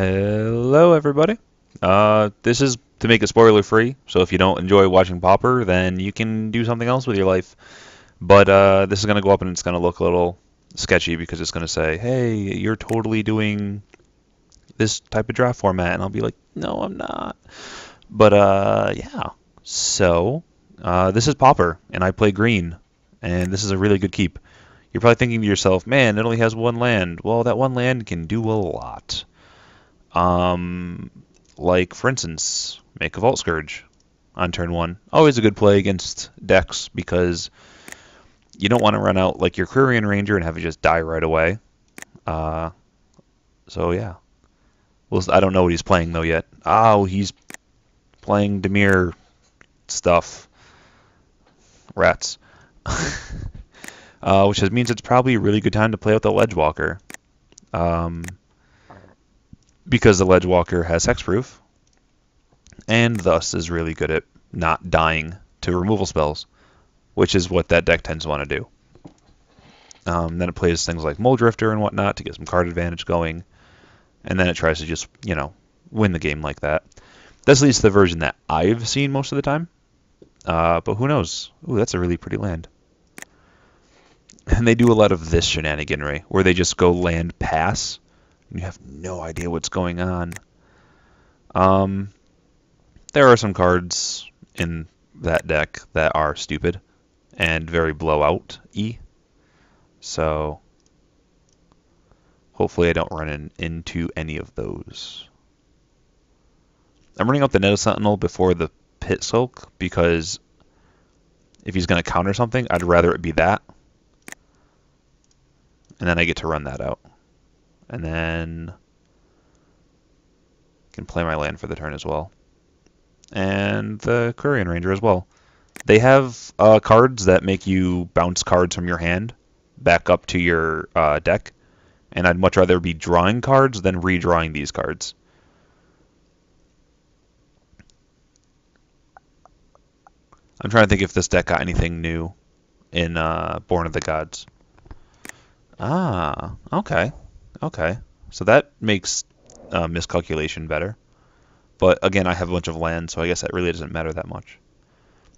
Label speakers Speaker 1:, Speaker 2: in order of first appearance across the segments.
Speaker 1: Hello, everybody. This is to make it spoiler free, so if you don't enjoy watching Pauper, then you can do something else with your life. But this is going to go up and it's going to look a little sketchy because it's going to say, hey, you're totally doing this type of draft format. And I'll be like, no, I'm not. But yeah. So this is Pauper, and I play green, and this is a really good keep. You're probably thinking to yourself, man, it only has one land. Well, that one land can do a lot. Um, like, for instance, make a Vault Scourge on turn one. Always a good play against decks because you don't want to run out like your Quirion Ranger and have it just die right away. Uh, so yeah. Well, I don't know what he's playing though yet. Oh, he's playing Demir stuff. Rats. Which means it's probably a really good time to play with the Ledgewalker. Because the Ledgewalker has hexproof, and thus is really good at not dying to removal spells, which is what that deck tends to want to do. Then it plays things like Mole Drifter and whatnot to get some card advantage going, and then it tries to just, win the game like that. That's at least the version that I've seen most of the time, but who knows? Ooh, that's a really pretty land. And they do a lot of this shenaniganry, where they just go land pass, and you have no idea what's going on. There are some cards in that deck that are stupid and very blowout-y. So hopefully I don't run into any of those. I'm running out the Nether Sentinel before the Pit Soak because if he's going to counter something, I'd rather it be that. And then I get to run that out. And then I can play my land for the turn as well. And the Quirion Ranger as well. They have cards that make you bounce cards from your hand back up to your deck. And I'd much rather be drawing cards than redrawing these cards. I'm trying to think if this deck got anything new in Born of the Gods. Ah, okay. Okay. So that makes miscalculation better. But again, I have a bunch of land, so I guess that really doesn't matter that much.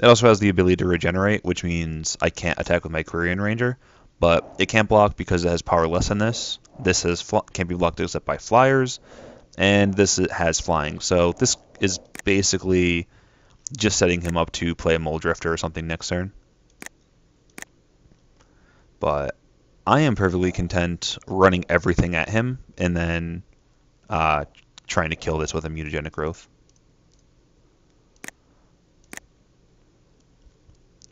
Speaker 1: It also has the ability to regenerate, which means I can't attack with my Quirion Ranger, but it can't block because it has power less than this. This can't be blocked except by flyers, and this has flying. So this is basically just setting him up to play a Mole Drifter or something next turn. But I am perfectly content running everything at him and then trying to kill this with a mutagenic growth.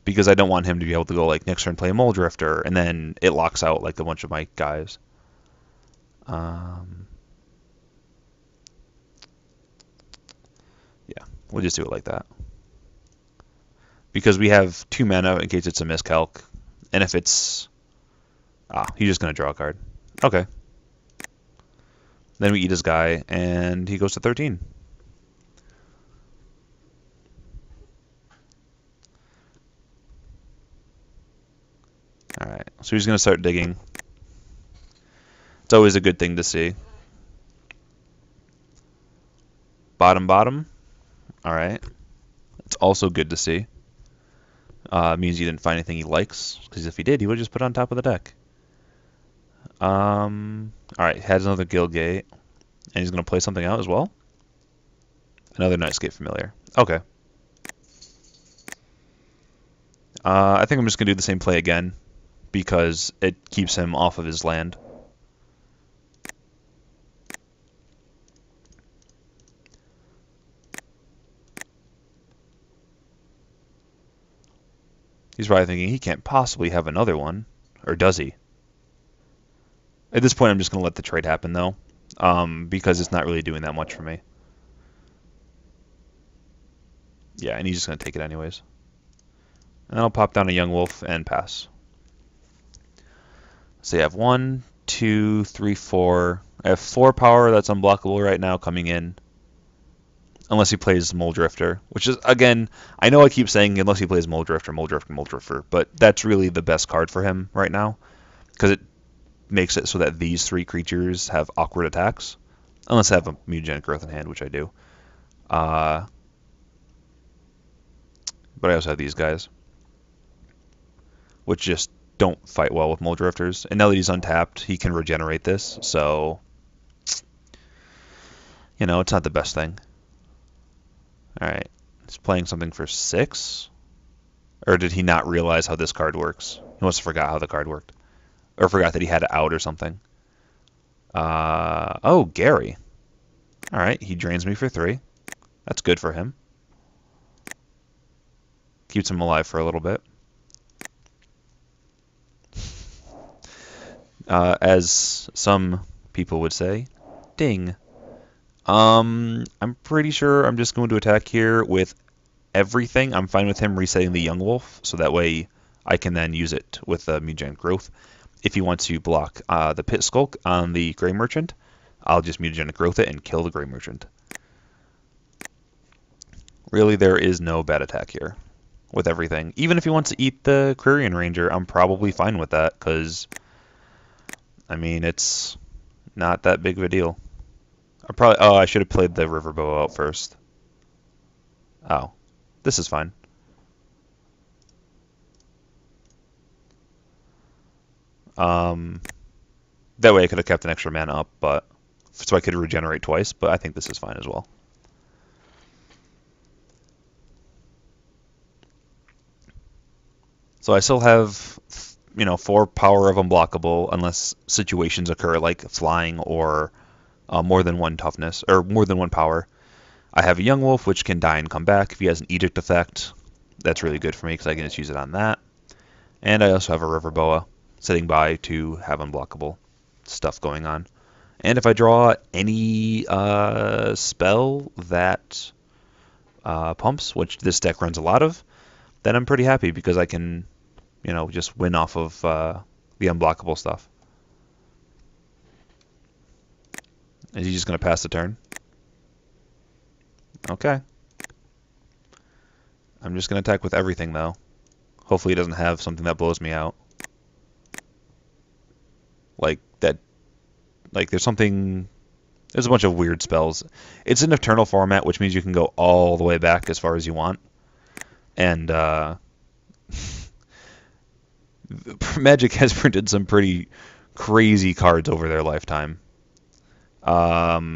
Speaker 1: Because I don't want him to be able to go like next turn play a Mole Drifter and then it locks out like a bunch of my guys. Yeah, we'll just do it like that. Because we have 2 mana in case it's a miscalc. And if it's... he's just going to draw a card. Okay. Then we eat his guy, and he goes to 13. Alright, so he's going to start digging. It's always a good thing to see. Bottom, bottom. Alright. It's also good to see. Means he didn't find anything he likes, because if he did, he would just put it on top of the deck. Alright, has another Guildgate. And he's going to play something out as well. Another Nightscape Familiar. Okay. I think I'm just going to do the same play again, because it keeps him off of his land. He's probably thinking he can't possibly have another one. Or does he? At this point, I'm just going to let the trade happen, though. Because it's not really doing that much for me. Yeah, and he's just going to take it anyways. And I'll pop down a Young Wolf and pass. So you have 1, 2, 3, 4. I have 4 power that's unblockable right now coming in. Unless he plays Mole Drifter. Which is, again, I know I keep saying unless he plays Mole Drifter, Mole Drifter, Mole Drifter. But that's really the best card for him right now. Because it makes it so that these 3 creatures have awkward attacks. Unless I have a mutagenic growth in hand, which I do. But I also have these guys, which just don't fight well with Mole Drifters. And now that he's untapped, he can regenerate this, so it's not the best thing. Alright, he's playing something for 6? Or did he not realize how this card works? He must have forgot how the card worked. Or forgot that he had it out or something. Oh, Gary. Alright, he drains me for 3. That's good for him. Keeps him alive for a little bit. As some people would say, ding. I'm pretty sure I'm just going to attack here with everything. I'm fine with him resetting the Young Wolf, so that way I can then use it with the mutagenic growth. If he wants to block the Pit Skulk on the Grey Merchant, I'll just mutagenic growth it and kill the Grey Merchant. Really, there is no bad attack here with everything. Even if he wants to eat the Quirion Ranger, I'm probably fine with that, because, I mean, it's not that big of a deal. I should have played the Riverbow out first. Oh, this is fine. That way I could have kept an extra mana up, but so I could regenerate twice, but I think this is fine as well. So I still have, 4 power of unblockable unless situations occur like flying or more than 1 toughness, or more than 1 power. I have a Young Wolf, which can die and come back. If he has an Edict effect, that's really good for me because I can just use it on that. And I also have a River Boa sitting by to have unblockable stuff going on. And if I draw any spell that pumps, which this deck runs a lot of, then I'm pretty happy because I can, just win off of the unblockable stuff. Is he just going to pass the turn? Okay. I'm just going to attack with everything, though. Hopefully he doesn't have something that blows me out. Like, there's a bunch of weird spells. It's an Eternal format, which means you can go all the way back as far as you want. And, Magic has printed some pretty crazy cards over their lifetime. Oh,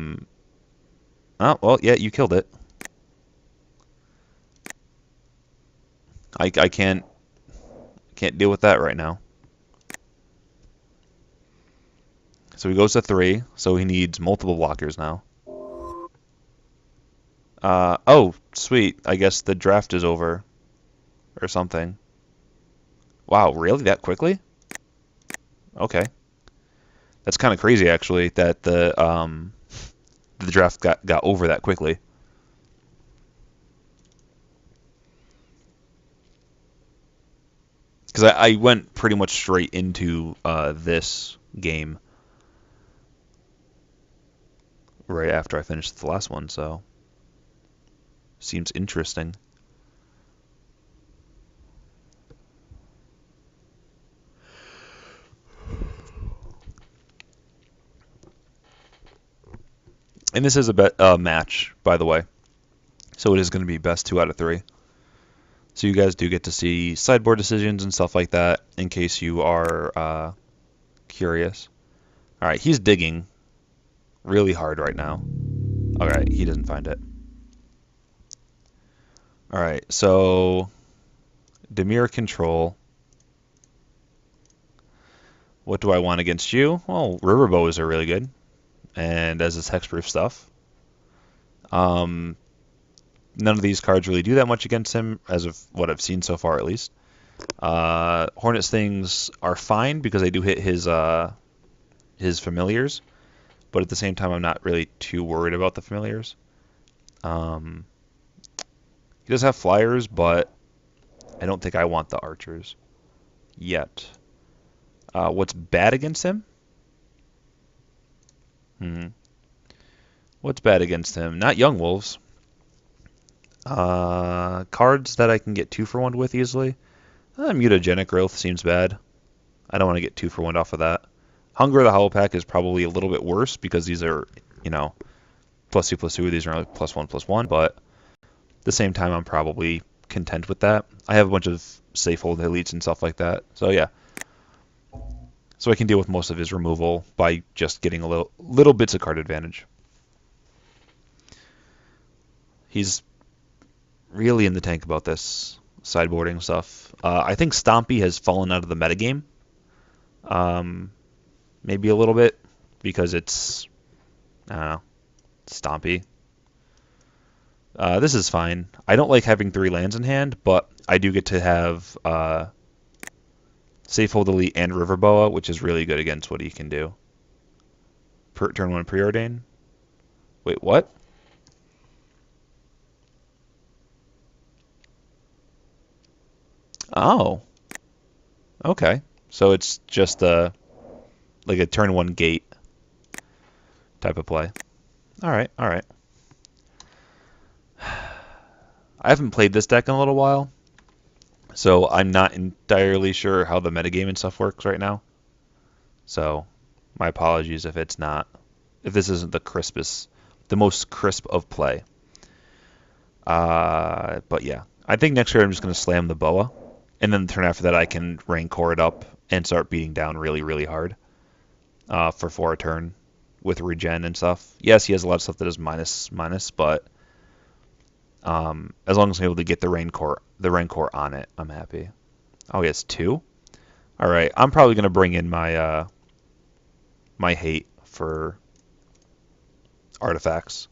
Speaker 1: well, yeah, you killed it. I can't deal with that right now. So he goes to 3, so he needs multiple blockers now. Oh, sweet. I guess the draft is over. Or something. Wow, really? That quickly? Okay. That's kind of crazy, actually, that the draft got over that quickly. Because I went pretty much straight into this game right after I finished the last one, so seems interesting. And this is a match, by the way, so it is going to be best 2 out of 3. So you guys do get to see sideboard decisions and stuff like that in case you are curious. All right, he's digging really hard right now. All right, he doesn't find it. All right, so Demir control. What do I want against you? Well, Riverbows are really good, and as is hexproof stuff. None of these cards really do that much against him, as of what I've seen so far, at least. Hornet Stings are fine because they do hit his familiars, but at the same time, I'm not really too worried about the familiars. He does have flyers, but I don't think I want the archers yet. What's bad against him? What's bad against him? Not Young Wolves. Cards that I can get 2-for-1 with easily. Mutagenic Growth seems bad. I don't want to get 2-for-1 off of that. Hunger of the Hollow Pack is probably a little bit worse because these are you know, +2/+2. These are only +1/+1, but at the same time, I'm probably content with that. I have a bunch of safe hold elites and stuff like that. So yeah. So I can deal with most of his removal by just getting a little bits of card advantage. He's really in the tank about this sideboarding stuff. I think Stompy has fallen out of the metagame. Maybe a little bit because it's, I don't know, Stompy. This is fine. I don't like having 3 lands in hand, but I do get to have Safe Hold Elite and River Boa, which is really good against what he can do. Turn 1 Preordain. Wait, what? Oh, okay. So it's just like a turn 1 gate type of play. All right, all right. I haven't played this deck in a little while, so I'm not entirely sure how the metagame and stuff works right now. So my apologies if this isn't the most crisp of play. But yeah, I think next turn I'm just going to slam the Boa, and then the turn after that I can Rancor it up and start beating down really, really hard for 4 a turn with regen and stuff. Yes, he has a lot of stuff that is minus, but as long as I'm able to get the Rancor on it, I'm happy. Oh, he has 2? All right, I'm probably going to bring in my my hate for artifacts.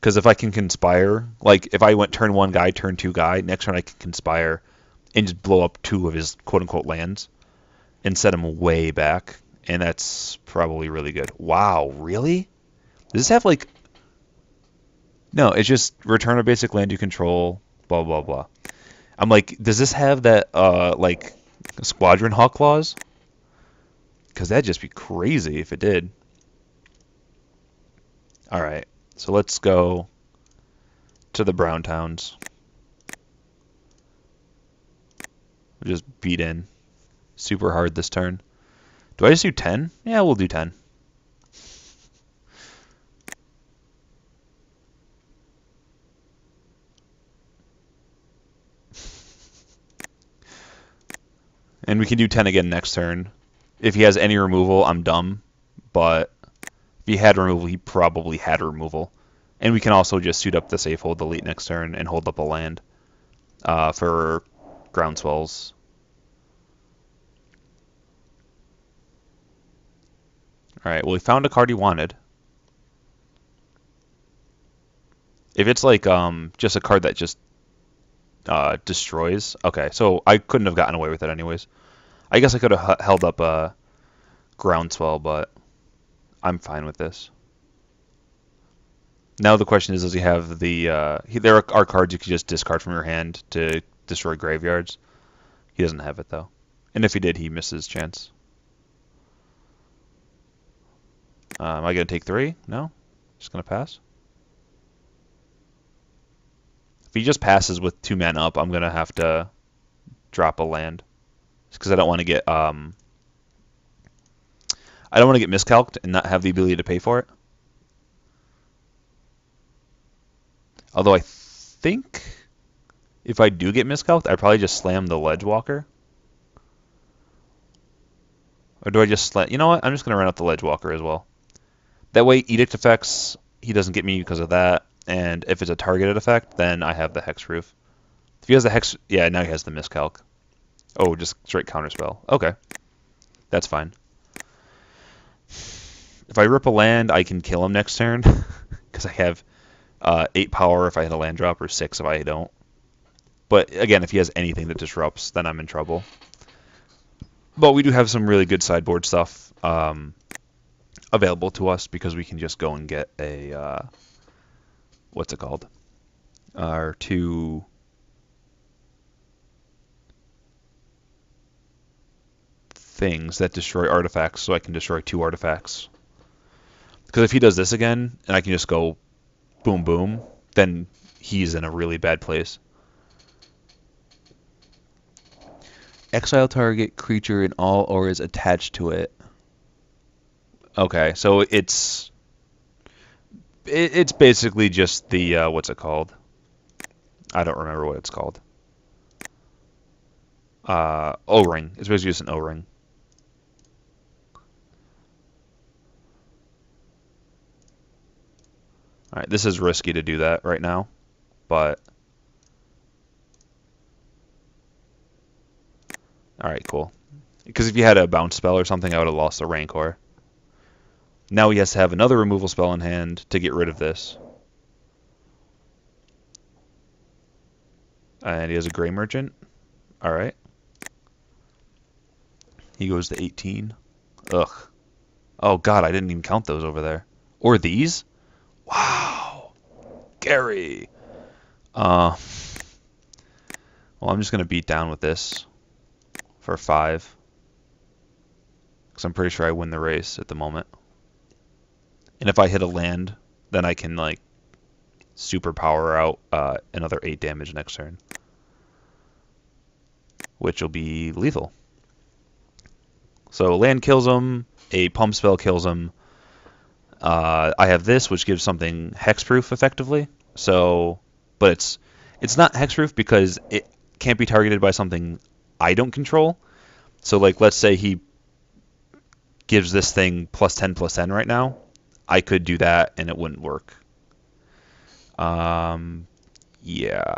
Speaker 1: Because if I can conspire, like if I went turn 1 guy, turn 2 guy, next turn I can conspire and just blow up 2 of his quote unquote lands and set him way back. And that's probably really good. Wow, really? Does this have like. No, it's just return a basic land you control, blah, blah, blah. I'm like, does this have that, like, Squadron Hawk clause? Because that'd just be crazy if it did. All right, so let's go to the Brown Towns. Just beat in super hard this turn. Do I just do 10? Yeah, we'll do 10. And we can do 10 again next turn. If he has any removal, I'm dumb. But if he had removal, he probably had removal. And we can also just suit up the Safe Hold Elite next turn and hold up a land for Groundswells. Alright, well, he found a card he wanted. If it's like just a card that just destroys, okay, so I couldn't have gotten away with it anyways. I guess I could have held up a Groundswell, but I'm fine with this. Now the question is, does he have the... there are cards you can just discard from your hand to destroy graveyards. He doesn't have it, though. And if he did, he misses chance. Am I going to take 3? No? Just going to pass? If he just passes with 2 mana up, I'm going to have to drop a land. Just because I don't want to get... I don't want to get miscalced and not have the ability to pay for it. Although I think if I do get miscalced, I'd probably just slam the Ledgewalker. Or do I just slam... You know what? I'm just going to run out the Ledgewalker as well. That way, Edict effects, he doesn't get me because of that. And if it's a targeted effect, then I have the Hexproof. If he has the Hex... Yeah, now he has the miscalc. Oh, just straight counterspell. Okay. That's fine. If I rip a land, I can kill him next turn. Because I have 8 power if I hit a land drop, or 6 if I don't. But again, if he has anything that disrupts, then I'm in trouble. But we do have some really good sideboard stuff available to us because we can just go and get a... what's it called? Our 2... things that destroy artifacts, so I can destroy 2 artifacts. Because if he does this again, and I can just go boom boom, then he's in a really bad place. Exile target creature and all auras attached to it. Okay, so it's It's basically just the what's it called? I don't remember what it's called. O-ring. It's basically just an O-ring. All right, this is risky to do that right now, but all right, cool. Because if you had a bounce spell or something, I would have lost the Rancor. Now he has to have another removal spell in hand to get rid of this. And he has a Gray Merchant. All right. He goes to 18. Ugh. Oh, God, I didn't even count those over there. Or these? Wow. Gary. Well, I'm just going to beat down with this for 5. Because I'm pretty sure I win the race at the moment. And if I hit a land, then I can, like, super power out another 8 damage next turn. Which will be lethal. So land kills him, a pump spell kills him. I have this, which gives something hexproof effectively. So, but it's not hexproof because it can't be targeted by something I don't control. So, like, let's say he gives this thing +10/+10 right now. I could do that and it wouldn't work. Yeah.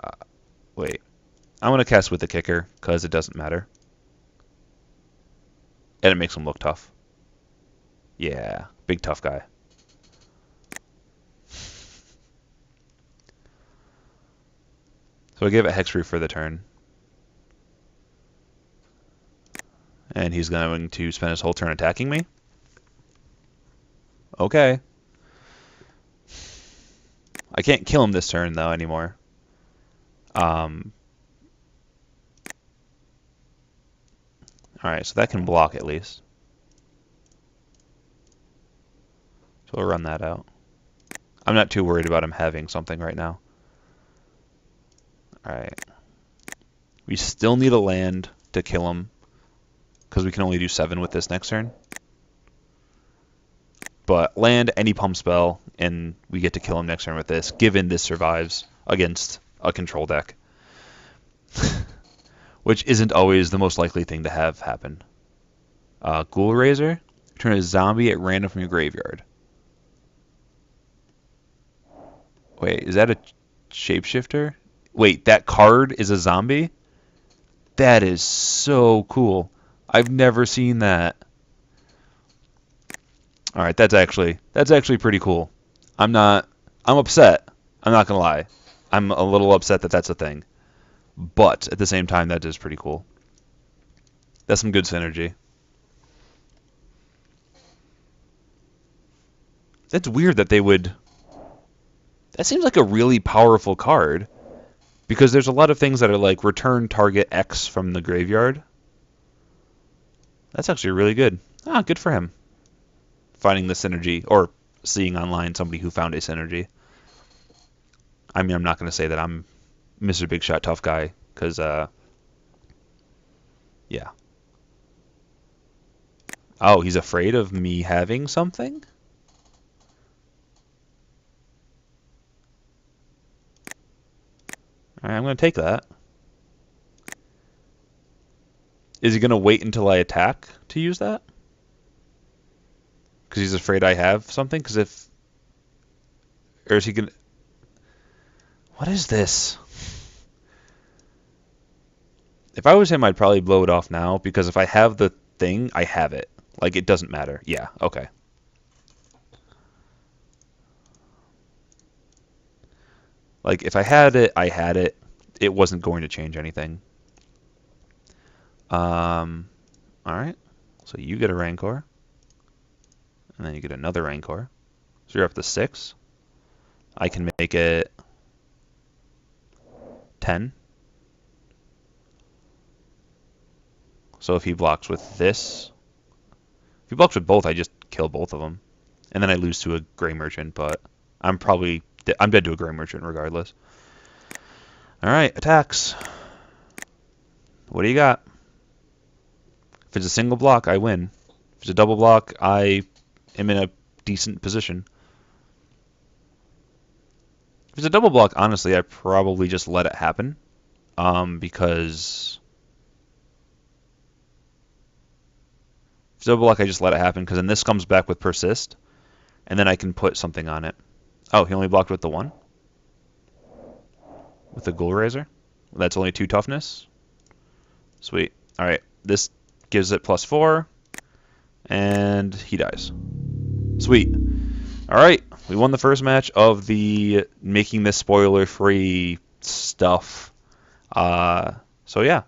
Speaker 1: Wait. I'm gonna cast with the kicker because it doesn't matter. And it makes him look tough. Yeah, big tough guy. So I give it hexproof for the turn. And he's going to spend his whole turn attacking me. Okay. I can't kill him this turn, though, anymore. Alright, so that can block at least. So we'll run that out. I'm not too worried about him having something right now. Alright. We still need a land to kill him, because we can only do 7 with this next turn. But land any pump spell, and we get to kill him next turn with this, given this survives against a control deck. Which isn't always the most likely thing to have happen. Ghoul Raiser, turn a zombie at random from your graveyard. Wait, is that a shapeshifter? Wait, that card is a zombie? That is so cool. I've never seen that. All right, that's actually pretty cool. I'm upset. I'm not gonna lie. I'm a little upset that that's a thing. But at the same time, that is pretty cool. That's some good synergy. It's weird that they would... That seems like a really powerful card. Because there's a lot of things that are like return target X from the graveyard. That's actually really good. Ah, good for him. Finding the synergy, or seeing online somebody who found a synergy. I mean, I'm not going to say that I'm Mr. Big Shot Tough Guy, because, yeah. Oh, he's afraid of me having something? Alright, I'm going to take that. Is he going to wait until I attack to use that? Because he's afraid I have something? Because if... Or is he going to... What is this? If I was him, I'd probably blow it off now, because if I have the thing, I have it. Like, it doesn't matter. Yeah, okay. Like, if I had it, I had it. It wasn't going to change anything. Alright. So you get a Rancor. And then you get another Rancor. So you're up to 6. I can make it 10. So if he blocks with this... If he blocks with both, I just kill both of them. And then I lose to a Gray Merchant, but I'm dead to a Gray Merchant regardless. Alright, attacks. What do you got? If it's a single block, I win. If it's a double block, I am in a decent position. If it's a double block, honestly, I probably just let it happen. Because if it's a double block, I just let it happen because then this comes back with persist, and then I can put something on it. Oh, he only blocked with the 1? With the Ghoul Razor? That's only 2 toughness. Sweet. Alright, this gives it +4, and he dies. Sweet. Alright, we won the first match of the making this spoiler-free stuff. So yeah,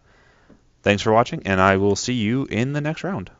Speaker 1: thanks for watching, and I will see you in the next round.